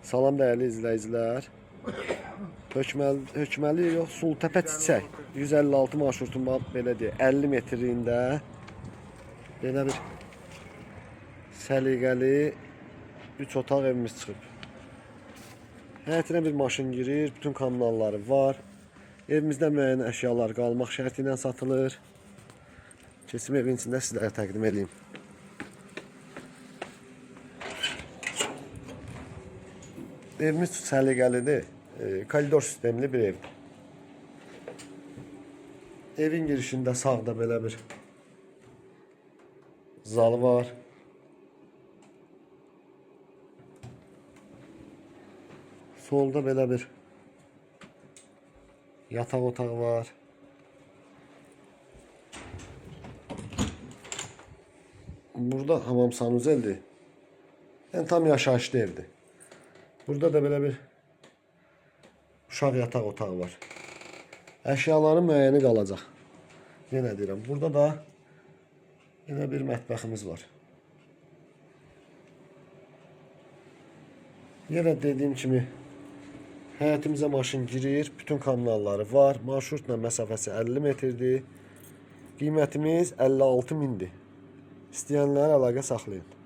Salam değerli izleyiciler. Hökməli yox, Sultepe Çiçək 156 marşrutun belə deyək 50 metrində belə bir səliqəli 3 otaq evimiz çıxıb. Həyətinə bir maşın girir, bütün kommunalları var. Evimizdə müəyyən əşyalar qalmaq şərti ilə satılır. Keçim evin içində sizlərə təqdim edeyim. Evimiz səliqəlidir. Koridor sistemli bir evdir. Evin girişində sağda belə bir zal var. Solda belə bir yataq otağı var. Burada hamam sanuzeldir. Yəni tam yaşayışlı evdir. Burada da belə bir uşaq yataq otağı var. Əşyaların müəyyəni qalacaq. Yenə deyirəm, burada da yenə bir mətbəximiz var. Yenə dediyim kimi həyətimizə maşın girir, bütün kommunalları var. Marşrutla məsafəsi 50 metrdir. Qiymətimiz 56 mindir. İstəyənlər əlaqə saxlayın.